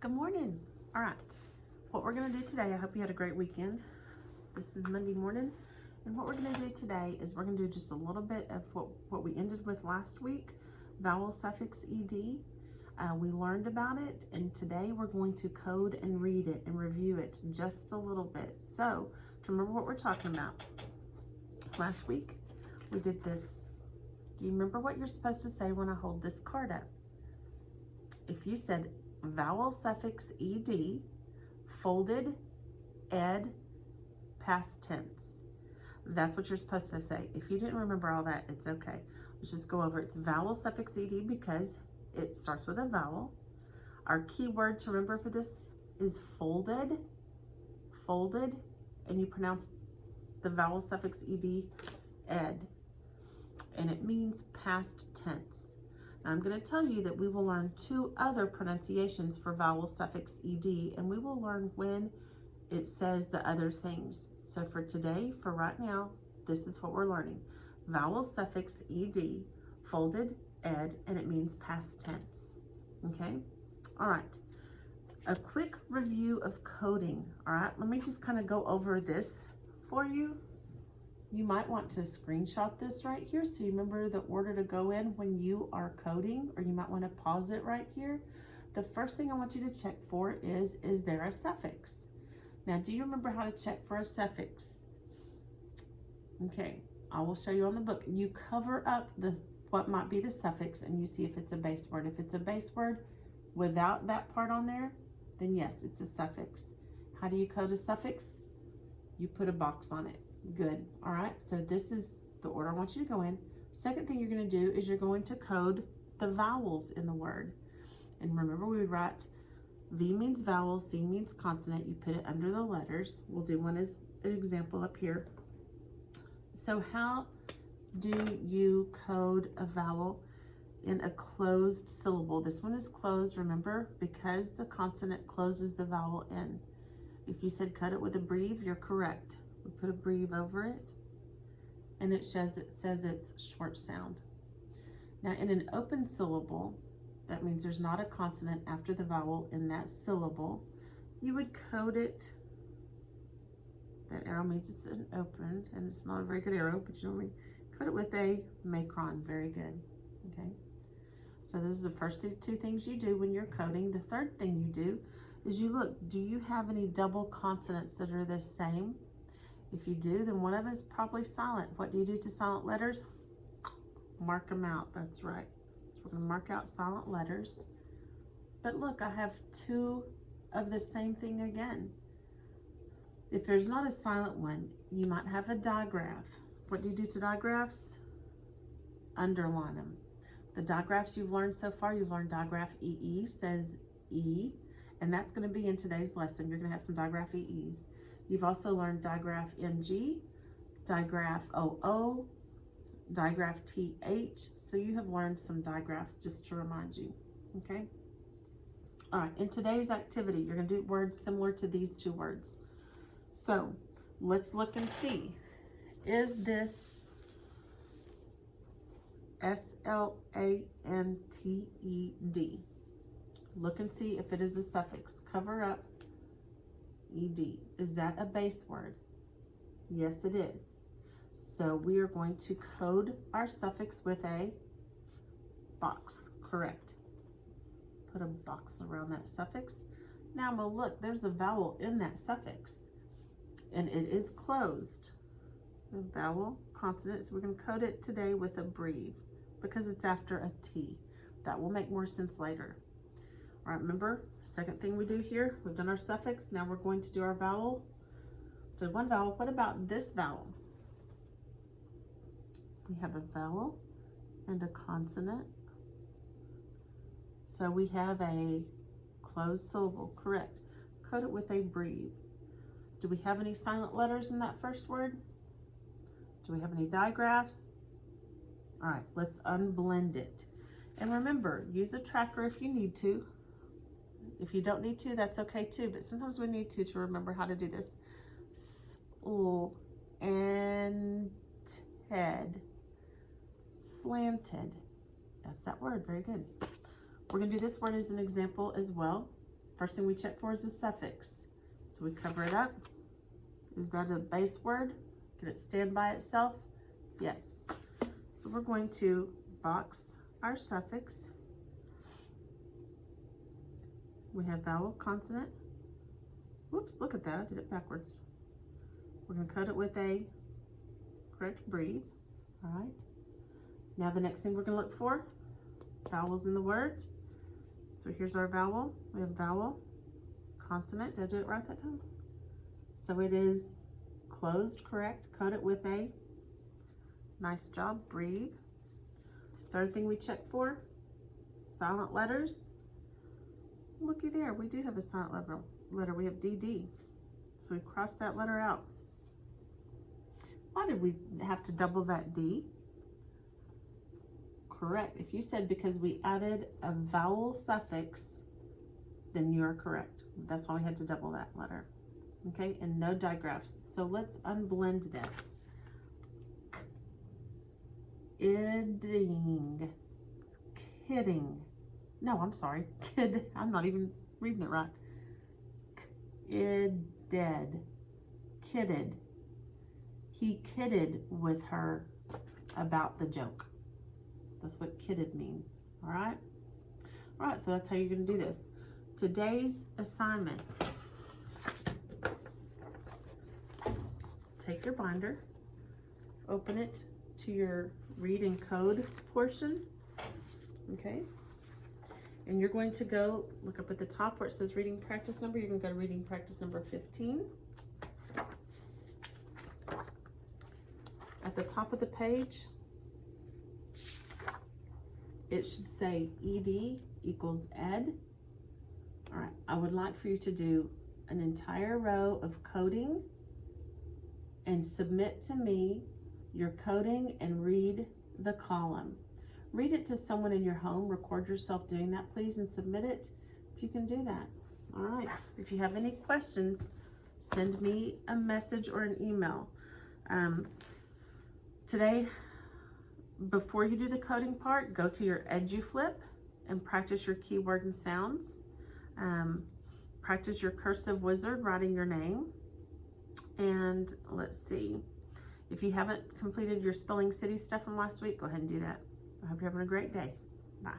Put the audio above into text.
Good morning. All right, what we're going to do today, I hope you had a great weekend. This is Monday morning, and what we're going to do today is we're going to do just a little bit of what we ended with last week, vowel suffix ed. We learned about it, and today we're going to code and read it and review it just a little bit. So to remember what we're talking about, last week we did this. Do you remember what you're supposed to say when I hold this card up? If you said vowel suffix ed, folded, ed, past tense, that's what you're supposed to say. If you didn't remember all that, it's okay. Let's just go over it. It's vowel suffix ed because it starts with a vowel. Our key word to remember for this is folded, folded, and you pronounce the vowel suffix ed, ed, and it means past tense. Now I'm going to tell you that we will learn two other pronunciations for vowel suffix ed, and we will learn when it says the other things. So for today, for right now, this is what we're learning. Vowel suffix ed, folded, ed, and it means past tense. Okay? All right. A quick review of coding. All right, let me just kind of go over this for you. You might want to screenshot this right here so you remember the order to go in when you are coding, or you might want to pause it right here. The first thing I want you to check for is there a suffix? Now, do you remember how to check for a suffix? Okay, I will show you on the book. You cover up what might be the suffix and you see if it's a base word. If it's a base word without that part on there, then yes, it's a suffix. How do you code a suffix? You put a box on it. Good. All right, so this is the order I want you to go in. Second thing you're going to do is you're going to code the vowels in the word. And remember, we would write V means vowel, C means consonant. You put it under the letters. We'll do one as an example up here. So how do you code a vowel in a closed syllable? This one is closed, remember, because the consonant closes the vowel in. If you said cut it with a breve, you're correct. We put a breve over it, and it says it's short sound. Now, in an open syllable, that means there's not a consonant after the vowel in that syllable. You would code it. That arrow means it's an open, and it's not a very good arrow, but you know what I mean. Code it with a macron. Very good. Okay. So this is the first two things you do when you're coding. The third thing you do is you look. Do you have any double consonants that are the same? If you do, then one of them is probably silent. What do you do to silent letters? Mark them out. That's right. So we're going to mark out silent letters. But look, I have two of the same thing again. If there's not a silent one, you might have a digraph. What do you do to digraphs? Underline them. The digraphs you've learned so far, you've learned digraph EE says E, and that's going to be in today's lesson. You're going to have some digraph EEs. You've also learned digraph NG, digraph OO, digraph TH. So you have learned some digraphs just to remind you, okay? All right, in today's activity, you're gonna do words similar to these two words. So let's look and see. Is this SLANTED? Look and see if it is a suffix. Cover up ED. Is that a base word? Yes, it is. So we are going to code our suffix with a box. Correct. Put a box around that suffix. Now we'll look, there's a vowel in that suffix, and it is closed. The vowel, consonant, so we're going to code it today with a breve because it's after a T. That will make more sense later. All right, remember, second thing we do here, we've done our suffix. Now we're going to do our vowel. Did one vowel. What about this vowel? We have a vowel and a consonant. So we have a closed syllable, correct. Code it with a breve. Do we have any silent letters in that first word? Do we have any digraphs? All right, let's unblend it. And remember, use a tracker if you need to. If you don't need to, that's okay too, but sometimes we need to remember how to do this. Slanted. That's that word, very good. We're gonna do this word as an example as well. First thing we check for is a suffix. So we cover it up. Is that a base word? Can it stand by itself? Yes. So we're going to box our suffix. We have vowel, consonant. Whoops, look at that, I did it backwards. We're gonna cut it with a correct breathe, all right? Now the next thing we're gonna look for, vowels in the word. So here's our vowel. We have vowel, consonant. Did I do it right that time? So it is closed, correct. Cut it with a, nice job, breathe. Third thing we check for, silent letters. Looky there, we do have a silent letter. We have DD. So we cross that letter out. Why did we have to double that D? Correct. If you said because we added a vowel suffix, then you're correct. That's why we had to double that letter. Okay, and no digraphs. So let's unblend this. Kidding. Kidding. No, I'm sorry. Kid. I'm not even reading it right. Kidded. Kidded. He kidded with her about the joke. That's what kidded means. All right? All right, so that's how you're going to do this. Today's assignment. Take your binder, open it to your read and code portion. Okay? And you're going to go look up at the top where it says reading practice number. You're going to go to reading practice number 15. At the top of the page, it should say ED equals ed. All right, I would like for you to do an entire row of coding and submit to me your coding and read the column. Read it to someone in your home, record yourself doing that, please, and submit it if you can do that. All right, if you have any questions, send me a message or an email. Today, before you do the coding part, go to your EduFlip and practice your keyword and sounds. Practice your cursive wizard, writing your name. And let's see, if you haven't completed your Spelling City stuff from last week, go ahead and do that. I hope you're having a great day. Bye.